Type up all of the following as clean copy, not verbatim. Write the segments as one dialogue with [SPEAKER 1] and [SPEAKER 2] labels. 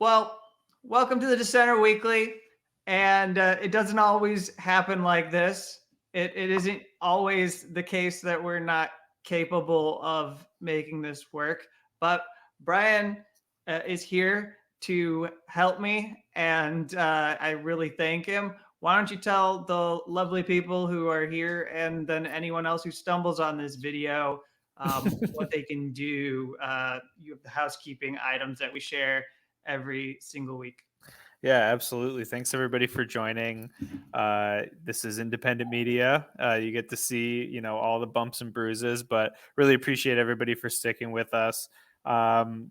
[SPEAKER 1] Well, welcome to the Dissenter Weekly. And it doesn't always happen like this. It isn't always the case that we're not capable of making this work. But Brian is here to help me, and I really thank him. Why don't you tell the lovely people who are here and then anyone else who stumbles on this video what they can do? You have the housekeeping items that we share every single week.
[SPEAKER 2] Yeah, absolutely. Thanks everybody for joining. This is independent media. You get to see, all the bumps and bruises, but really appreciate everybody for sticking with us.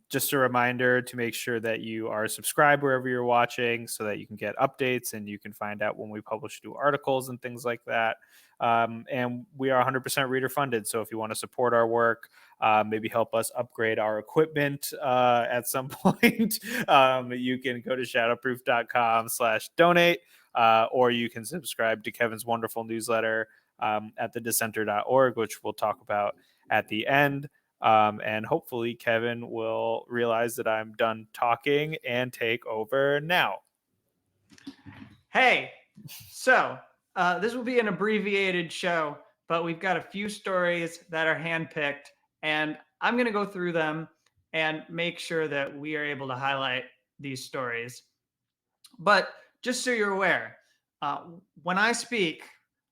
[SPEAKER 2] Just a reminder to make sure that you are subscribed wherever you're watching so that you can get updates and you can find out when we publish new articles and things like that. And we are 100% reader funded. So if you want to support our work, maybe help us upgrade our equipment at some point, you can go to shadowproof.com/donate, or you can subscribe to Kevin's wonderful newsletter at thedissenter.org, which we'll talk about at the end. And hopefully Kevin will realize that I'm done talking and take over now.
[SPEAKER 1] Hey, so this will be an abbreviated show, but we've got a few stories that are handpicked, and I'm going to go through them and make sure that we are able to highlight these stories. But just so you're aware, when I speak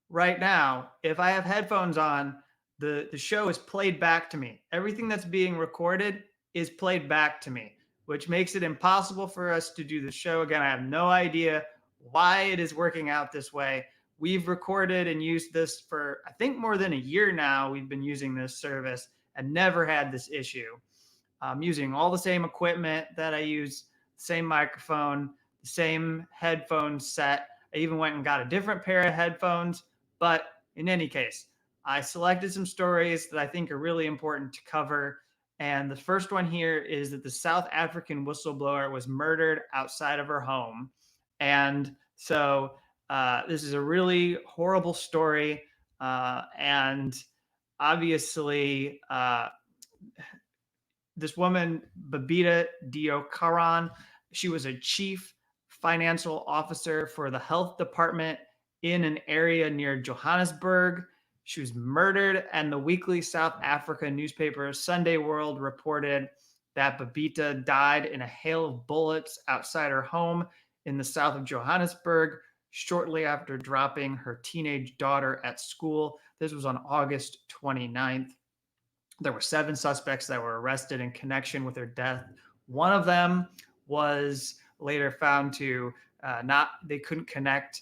[SPEAKER 1] right now, if I have headphones on, the show is played back to me. Everything that's being recorded is played back to me, which makes it impossible for us to do the show again. I have no idea why it is working out this way. We've recorded and used this for, I think, more than a year now. We've been using this service and never had this issue. I'm using all the same equipment that I use, same microphone, the same headphone set. I even went and got a different pair of headphones. But in any case, I selected some stories that I think are really important to cover. And the first one here is that the South African whistleblower was murdered outside of her home. And so this is a really horrible story. And obviously, this woman, Babita Deokaran, she was a chief financial officer for the health department in an area near Johannesburg. She was murdered, and the weekly South Africa newspaper Sunday World reported that Babita died in a hail of bullets outside her home in the south of Johannesburg shortly after dropping her teenage daughter at school. This was on August 29th. There were 7 suspects that were arrested in connection with her death. One of them was later found to they couldn't connect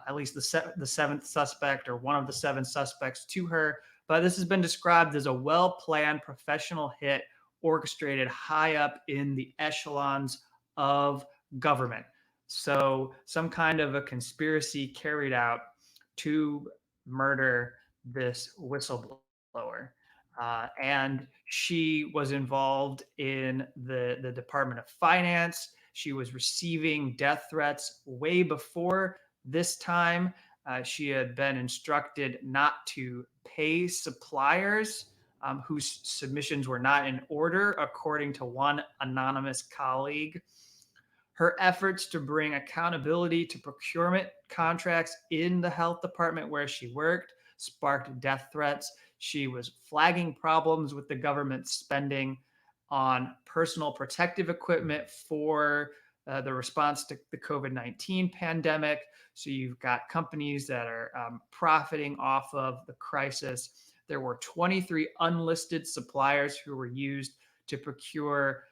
[SPEAKER 1] at least the 7th suspect or one of the 7 suspects to her. But this has been described as a well-planned professional hit orchestrated high up in the echelons of government. So some kind of a conspiracy carried out to murder this whistleblower. And she was involved in the Department of Finance. She was receiving death threats way before this time. She had been instructed not to pay suppliers whose submissions were not in order, according to one anonymous colleague. Her efforts to bring accountability to procurement contracts in the health department where she worked sparked death threats. She was flagging problems with the government spending on personal protective equipment for the response to the COVID-19 pandemic. So you've got companies that are profiting off of the crisis. There were 23 unlisted suppliers who were used to procure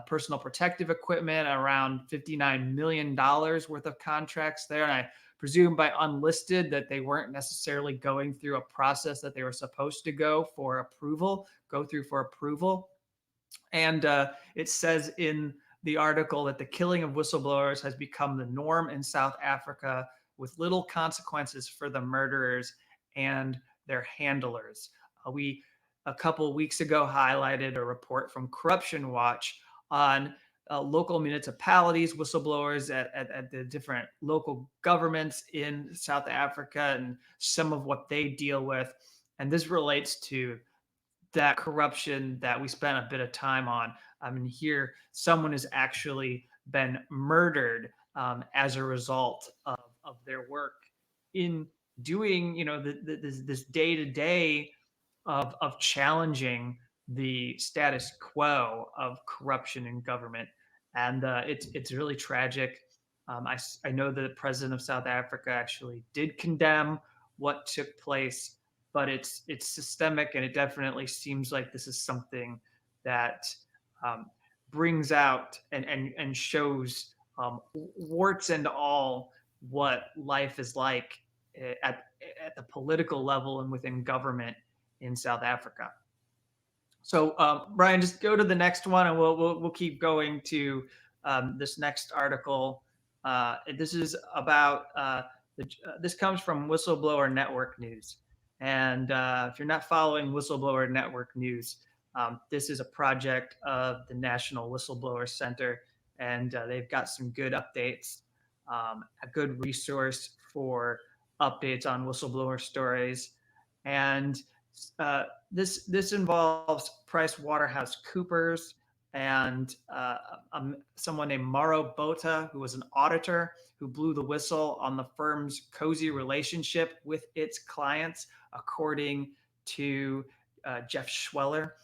[SPEAKER 1] personal protective equipment, around $59 million worth of contracts there. And I presume by unlisted that they weren't necessarily going through a process that they were supposed to go through for approval. And it says in the article that the killing of whistleblowers has become the norm in South Africa, with little consequences for the murderers and their handlers. We, a couple of weeks ago, highlighted a report from Corruption Watch on local municipalities, whistleblowers at the different local governments in South Africa, and some of what they deal with. And this relates to that corruption that we spent a bit of time on. I mean, here, someone is actually been murdered as a result of their work in doing, this day to day of challenging the status quo of corruption in government, and it's really tragic. I know that the president of South Africa actually did condemn what took place, but it's systemic, and it definitely seems like this is something that um, brings out and shows warts and all what life is like at the political level and within government in South Africa. So, Brian, just go to the next one, and we'll keep going to this next article. This is about this comes from Whistleblower Network News, and if you're not following Whistleblower Network News, this is a project of the National Whistleblower Center, and they've got some good updates, a good resource for updates on whistleblower stories, and this involves PricewaterhouseCoopers and someone named Mauro Bota, who was an auditor who blew the whistle on the firm's cozy relationship with its clients, according to Jeff Schweller.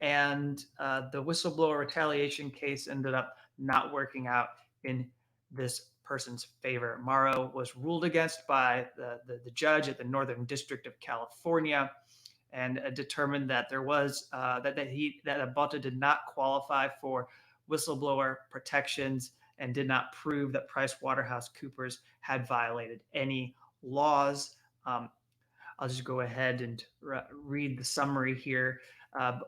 [SPEAKER 1] And the whistleblower retaliation case ended up not working out in this person's favor. Mauro was ruled against by the judge at the Northern District of California, and determined that there was that Bota did not qualify for whistleblower protections and did not prove that PricewaterhouseCoopers had violated any laws. I'll just go ahead and read the summary here.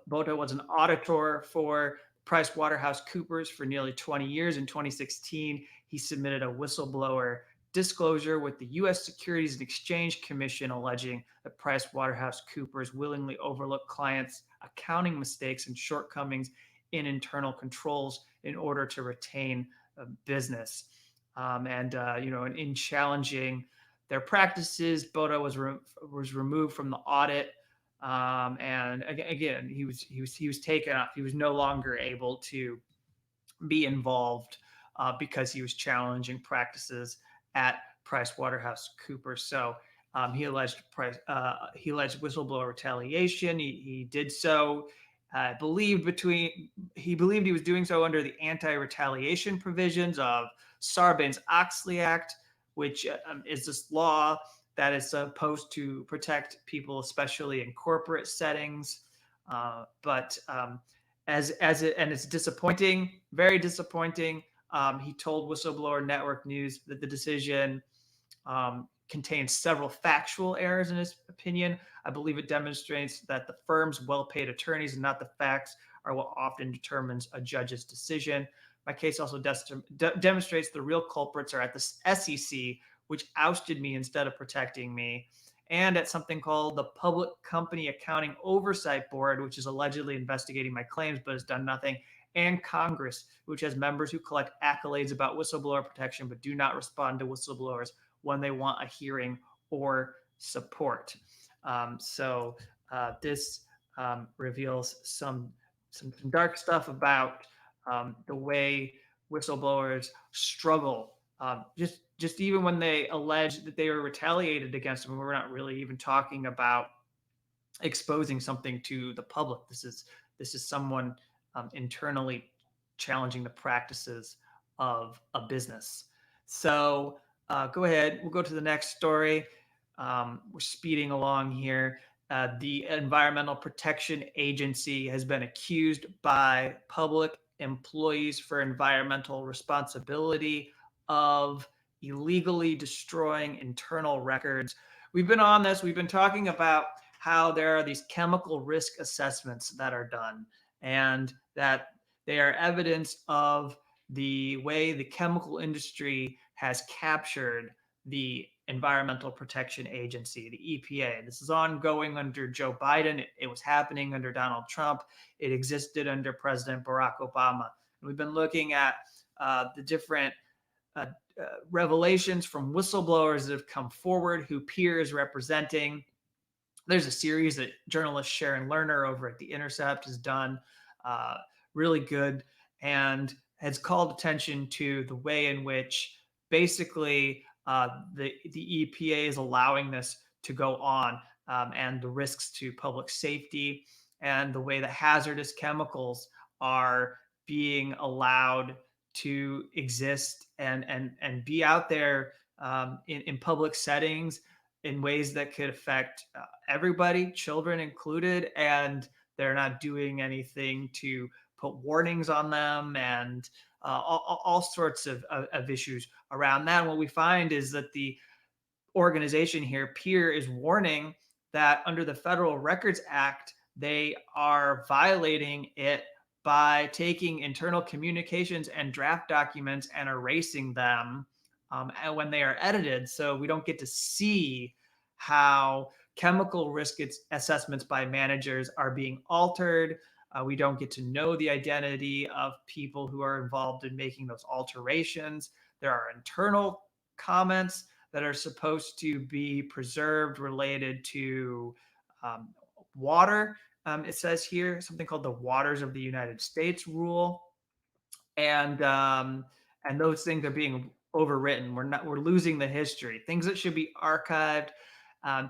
[SPEAKER 1] Bota was an auditor for PricewaterhouseCoopers for nearly 20 years. In 2016, he submitted a whistleblower disclosure with the U.S. Securities and Exchange Commission alleging that PricewaterhouseCoopers willingly overlooked clients' accounting mistakes and shortcomings in internal controls in order to retain business. And in challenging their practices, Bota was removed from the audit. And again, he was taken off. He was no longer able to be involved because he was challenging practices at PricewaterhouseCoopers. So he alleged whistleblower retaliation. He did so. He believed he was doing so under the anti-retaliation provisions of Sarbanes-Oxley Act, which is this law that is supposed to protect people, especially in corporate settings. But it's disappointing, very disappointing. He told Whistleblower Network News that the decision contains several factual errors in his opinion. I believe it demonstrates that the firm's well-paid attorneys and not the facts are what often determines a judge's decision. My case also demonstrates the real culprits are at the SEC, which ousted me instead of protecting me, and at something called the Public Company Accounting Oversight Board, which is allegedly investigating my claims but has done nothing, and Congress, which has members who collect accolades about whistleblower protection but do not respond to whistleblowers when they want a hearing or support. This reveals some dark stuff about the way whistleblowers struggle. Just even when they allege that they were retaliated against them, we're not really even talking about exposing something to the public. This is someone internally challenging the practices of a business. So go ahead. We'll go to the next story. We're speeding along here. The Environmental Protection Agency has been accused by public employees for environmental responsibility of illegally destroying internal records. We've been on this. We've been talking about how there are these chemical risk assessments that are done, and that they are evidence of the way the chemical industry has captured the Environmental Protection Agency, the EPA. This is ongoing under Joe Biden. It was happening under Donald Trump. It existed under President Barack Obama. And we've been looking at the different revelations from whistleblowers that have come forward, who Peer is representing. There's a series that journalist Sharon Lerner over at The Intercept has done, really good, and has called attention to the way in which basically the EPA is allowing this to go on, and the risks to public safety, and the way that hazardous chemicals are being allowed to exist and be out there, in public settings in ways that could affect everybody, children included, and they're not doing anything to put warnings on them, and all sorts of issues around that. And what we find is that the organization here, PEER, is warning that under the Federal Records Act, they are violating it by taking internal communications and draft documents and erasing them, when they are edited. So we don't get to see how chemical risk assessments by managers are being altered. We don't get to know the identity of people who are involved in making those alterations. There are internal comments that are supposed to be preserved related to water. It says here something called the Waters of the United States rule, and those things are being overwritten. We're losing the history. Things that should be archived,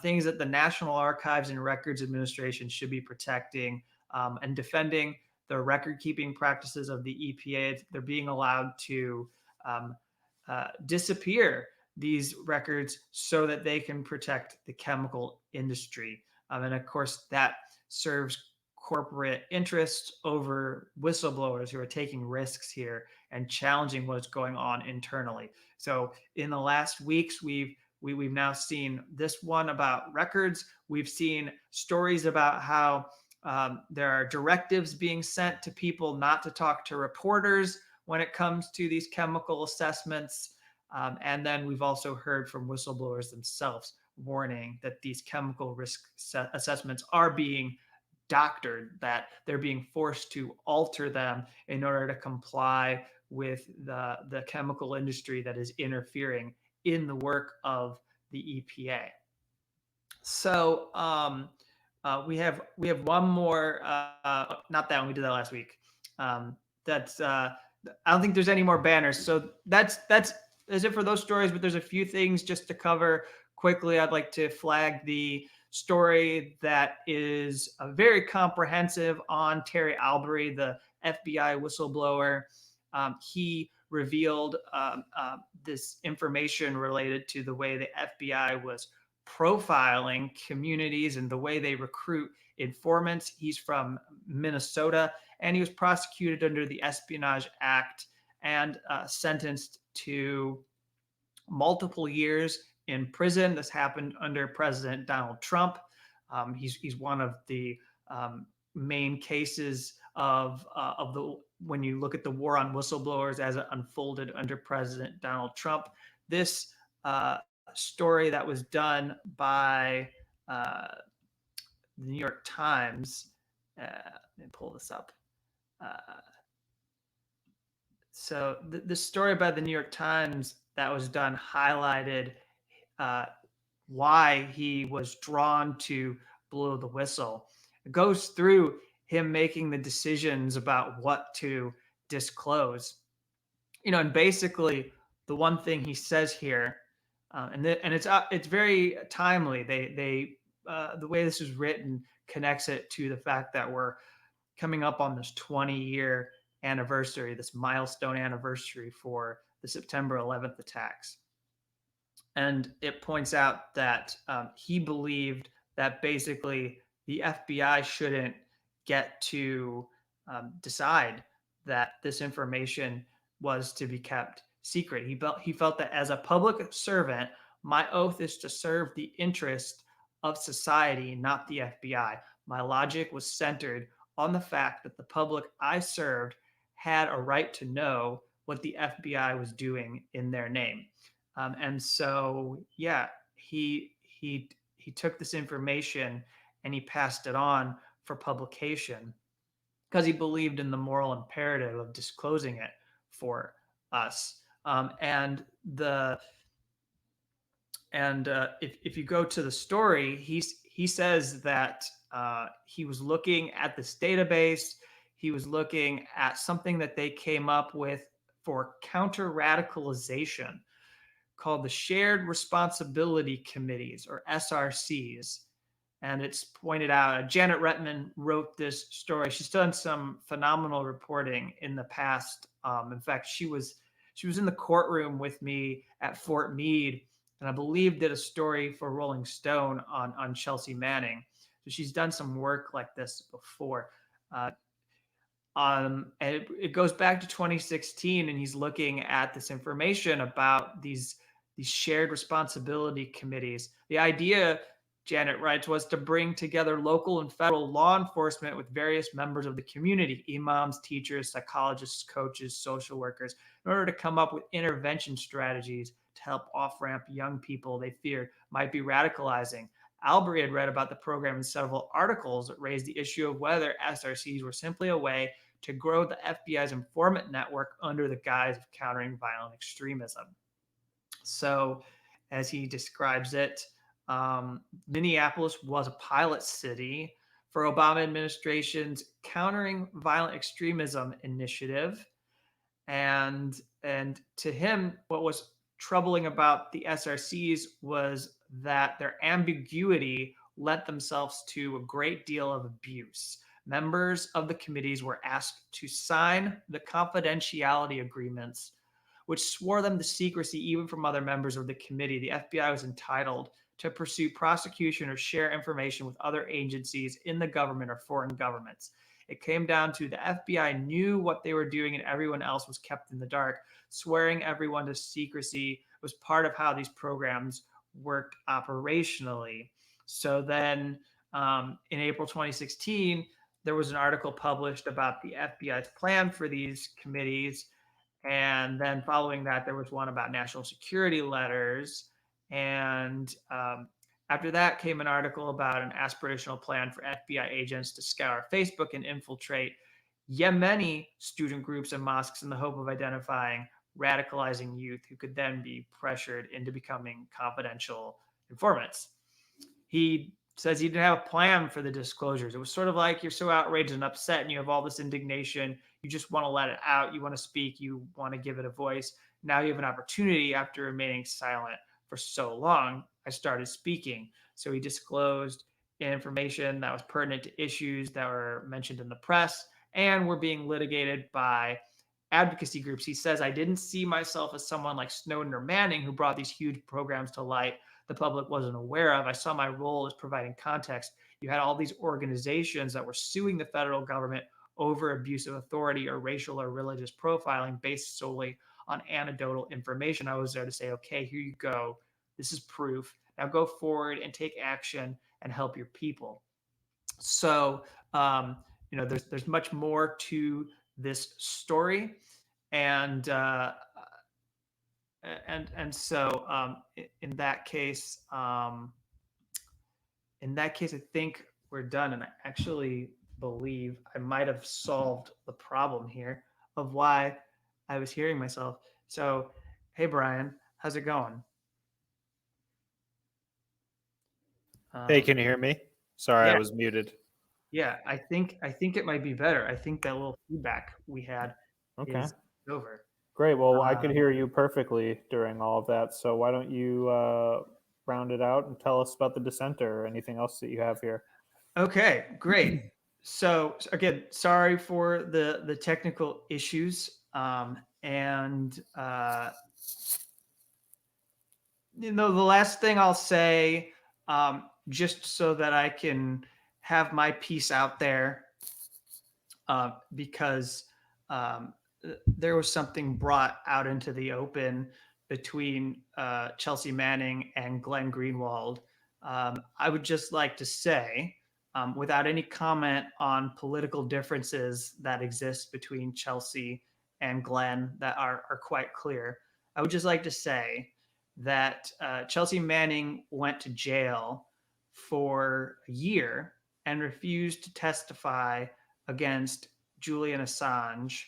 [SPEAKER 1] things that the National Archives and Records Administration should be protecting, and defending the record keeping practices of the EPA. They're being allowed to disappear these records so that they can protect the chemical industry. And of course, that serves corporate interests over whistleblowers who are taking risks here and challenging what's going on internally. So in the last weeks, we've now seen this one about records. We've seen stories about how there are directives being sent to people not to talk to reporters when it comes to these chemical assessments. And then we've also heard from whistleblowers themselves warning that these chemical risk assessments are being doctored, that they're being forced to alter them in order to comply with the chemical industry that is interfering in the work of the EPA. So we have one more, not that one, we did that last week. That's I don't think there's any more banners. So that's it for those stories, but there's a few things just to cover quickly. I'd like to flag the story that is very comprehensive on Terry Albury, the FBI whistleblower. He revealed this information related to the way the FBI was profiling communities and the way they recruit informants. He's from Minnesota, and he was prosecuted under the Espionage Act and sentenced to multiple years in prison. This happened under President Donald Trump. He's one of the main cases of the, when you look at the war on whistleblowers as it unfolded under President Donald Trump. This story that was done by the New York Times. Let me pull this up. So the story by the New York Times that was done highlighted why he was drawn to blow the whistle. It goes through him making the decisions about what to disclose. And basically the one thing he says here, and it's very timely. They the way this is written connects it to the fact that we're coming up on this 20-year anniversary, this milestone anniversary for the September 11th attacks. And it points out that he believed that basically the FBI shouldn't get to decide that this information was to be kept secret. He felt that as a public servant, my oath is to serve the interest of society, not the FBI. My logic was centered on the fact that the public I served had a right to know what the FBI was doing in their name. And so, yeah, he took this information and he passed it on for publication because he believed in the moral imperative of disclosing it for us. If you go to the story, he says that he was looking at this database. he was looking at something that they came up with for counter-radicalization called the Shared Responsibility Committees, or SRCs. And it's pointed out, Janet Rettman wrote this story. She's done some phenomenal reporting in the past. In fact, she was in the courtroom with me at Fort Meade, and I believe did a story for Rolling Stone on Chelsea Manning. So she's done some work like this before. And it goes back to 2016, and he's looking at this information about these shared responsibility committees. The idea, Janet writes, was to bring together local and federal law enforcement with various members of the community, imams, teachers, psychologists, coaches, social workers, in order to come up with intervention strategies to help off-ramp young people they fear might be radicalizing. Albury had read about the program in several articles that raised the issue of whether SRCs were simply a way to grow the FBI's informant network under the guise of countering violent extremism. So, as he describes it, Minneapolis was a pilot city for Obama administration's Countering Violent Extremism initiative. And to him, what was troubling about the SRCs was that their ambiguity lent themselves to a great deal of abuse. Members of the committees were asked to sign the confidentiality agreements, which swore them to secrecy even from other members of the committee. The FBI was entitled to pursue prosecution or share information with other agencies in the government or foreign governments. It came down to the FBI knew what they were doing and everyone else was kept in the dark. Swearing everyone to secrecy was part of how these programs worked operationally. So then in April 2016, there was an article published about the FBI's plan for these committees. And then following that, there was one about national security letters. And after that came an article about an aspirational plan for FBI agents to scour Facebook and infiltrate Yemeni student groups and mosques in the hope of identifying radicalizing youth who could then be pressured into becoming confidential informants. He says he didn't have a plan for the disclosures. It was sort of like you're so outraged and upset and you have all this indignation. You just want to let it out. You want to speak. You want to give it a voice. Now you have an opportunity after remaining silent for so long. I started speaking. So he disclosed information that was pertinent to issues that were mentioned in the press and were being litigated by advocacy groups. He says, I didn't see myself as someone like Snowden or Manning who brought these huge programs to light the public wasn't aware of. I saw my role as providing context. You had all these organizations that were suing the federal government over abuse of authority or racial or religious profiling based solely on anecdotal information. I was there to say, okay, here you go. This is proof. Now go forward and take action and help your people. So, there's much more to this story. And so in that case, I think we're done. And I actually believe I might have solved the problem here of why I was hearing myself. So, hey, Brian, how's it going?
[SPEAKER 2] Hey, can you hear me? Sorry,
[SPEAKER 1] yeah.
[SPEAKER 2] I was muted.
[SPEAKER 1] Yeah, I think it might be better. I think that little feedback we had is over.
[SPEAKER 2] Great. Well, I could hear you perfectly during all of that. So why don't you round it out and tell us about the Dissenter or anything else that you have here?
[SPEAKER 1] Okay, great. So again, sorry for the technical issues. The last thing I'll say, just so that I can have my piece out there, because there was something brought out into the open between Chelsea Manning and Glenn Greenwald. I would just like to say, without any comment on political differences that exist between Chelsea and Glenn that are quite clear, I would just like to say that Chelsea Manning went to jail for a year and refused to testify against Julian Assange.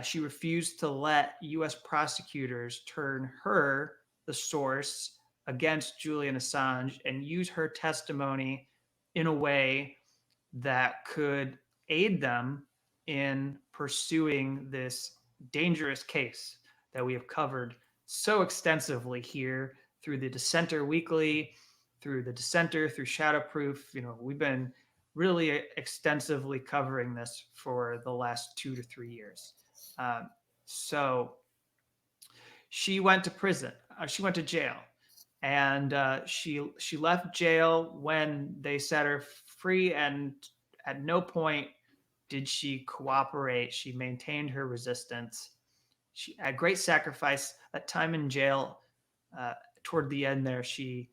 [SPEAKER 1] She refused to let U.S. prosecutors turn her, the source, against Julian Assange and use her testimony in a way that could aid them in pursuing this dangerous case that we have covered so extensively here through the Dissenter Weekly, through the Dissenter, through Shadowproof. We've been really extensively covering this for the last 2 to 3 years. So she went to prison. She went to jail, and she left jail when they set her free. And at no point did she cooperate. She maintained her resistance. She at great sacrifice. That time in jail, toward the end there, she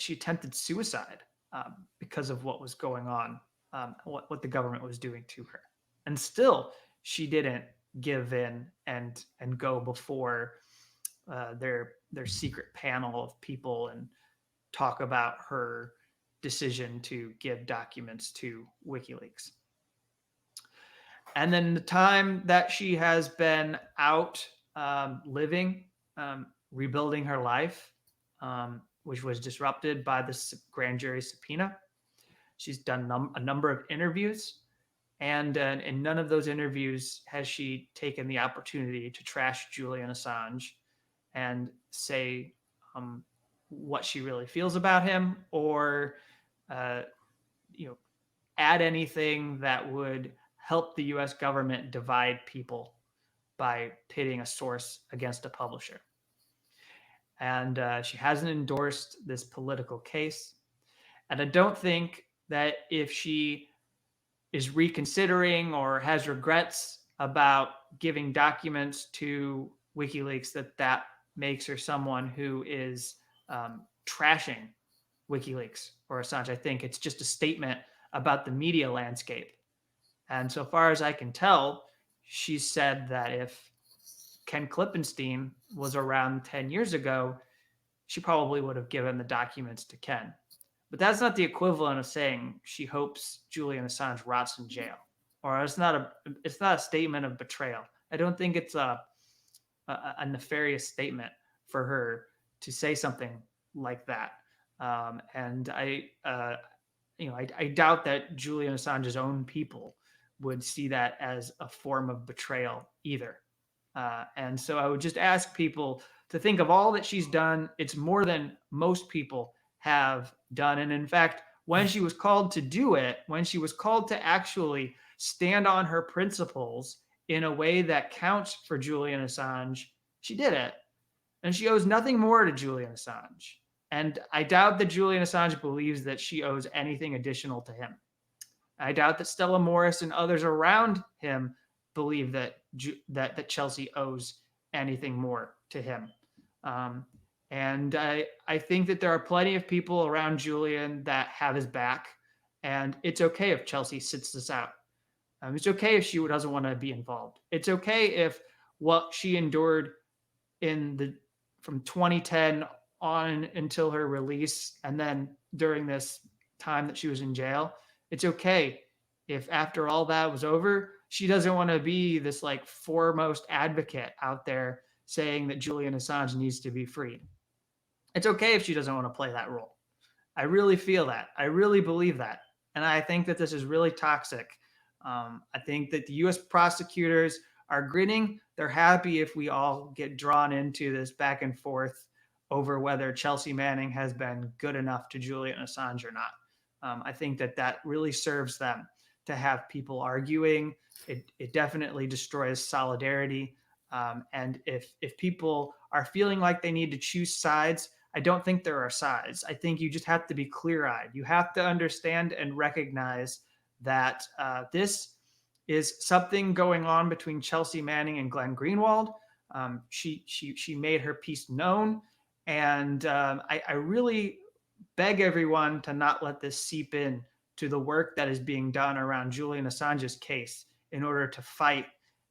[SPEAKER 1] attempted suicide because of what was going on, what the government was doing to her, and still she didn't give in and go before their secret panel of people and talk about her decision to give documents to WikiLeaks. And then the time that she has been out living, rebuilding her life, which was disrupted by the grand jury subpoena. She's done a number of interviews, and in none of those interviews has she taken the opportunity to trash Julian Assange and say what she really feels about him, or add anything that would help the U.S. government divide people by pitting a source against a publisher. And she hasn't endorsed this political case. And I don't think that if she is reconsidering or has regrets about giving documents to WikiLeaks, that makes her someone who is trashing WikiLeaks or Assange. I think it's just a statement about the media landscape. And so far as I can tell, she said that if Ken Klippenstein was around 10 years ago, she probably would have given the documents to Ken. But that's not the equivalent of saying she hopes Julian Assange rots in jail. Or it's not a statement of betrayal. I don't think it's a nefarious statement for her to say something like that. And I doubt that Julian Assange's own people would see that as a form of betrayal either. And so I would just ask people to think of all that she's done. It's more than most people have done. And in fact, when she was called to do it, when she was called to actually stand on her principles in a way that counts for Julian Assange, she did it. And she owes nothing more to Julian Assange. And I doubt that Julian Assange believes that she owes anything additional to him. I doubt that Stella Morris and others around him believe that Chelsea owes anything more to him. And I think that there are plenty of people around Julian that have his back. And it's okay if Chelsea sits this out. It's okay if she doesn't want to be involved. It's okay if what she endured from 2010 on until her release, and then during this time that she was in jail, it's okay if after all that was over, she doesn't want to be this like foremost advocate out there saying that Julian Assange needs to be freed. It's okay if she doesn't want to play that role. I really feel that. I really believe that. And I think that this is really toxic. I think that the U.S. prosecutors are grinning. They're happy if we all get drawn into this back and forth over whether Chelsea Manning has been good enough to Julian Assange or not. I think that really serves them to have people arguing. It definitely destroys solidarity. And if people are feeling like they need to choose sides, I don't think there are sides. I think you just have to be clear-eyed. You have to understand and recognize that this is something going on between Chelsea Manning and Glenn Greenwald. She made her piece known. And I really beg everyone to not let this seep in to the work that is being done around Julian Assange's case in order to fight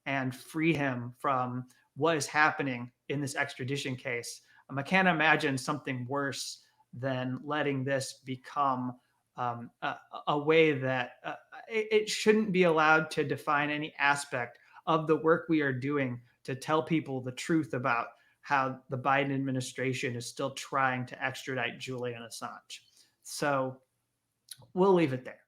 [SPEAKER 1] and free him from what is happening in this extradition case. I can't imagine something worse than letting this become a way that it shouldn't be allowed to define any aspect of the work we are doing to tell people the truth about how the Biden administration is still trying to extradite Julian Assange. So we'll leave it there.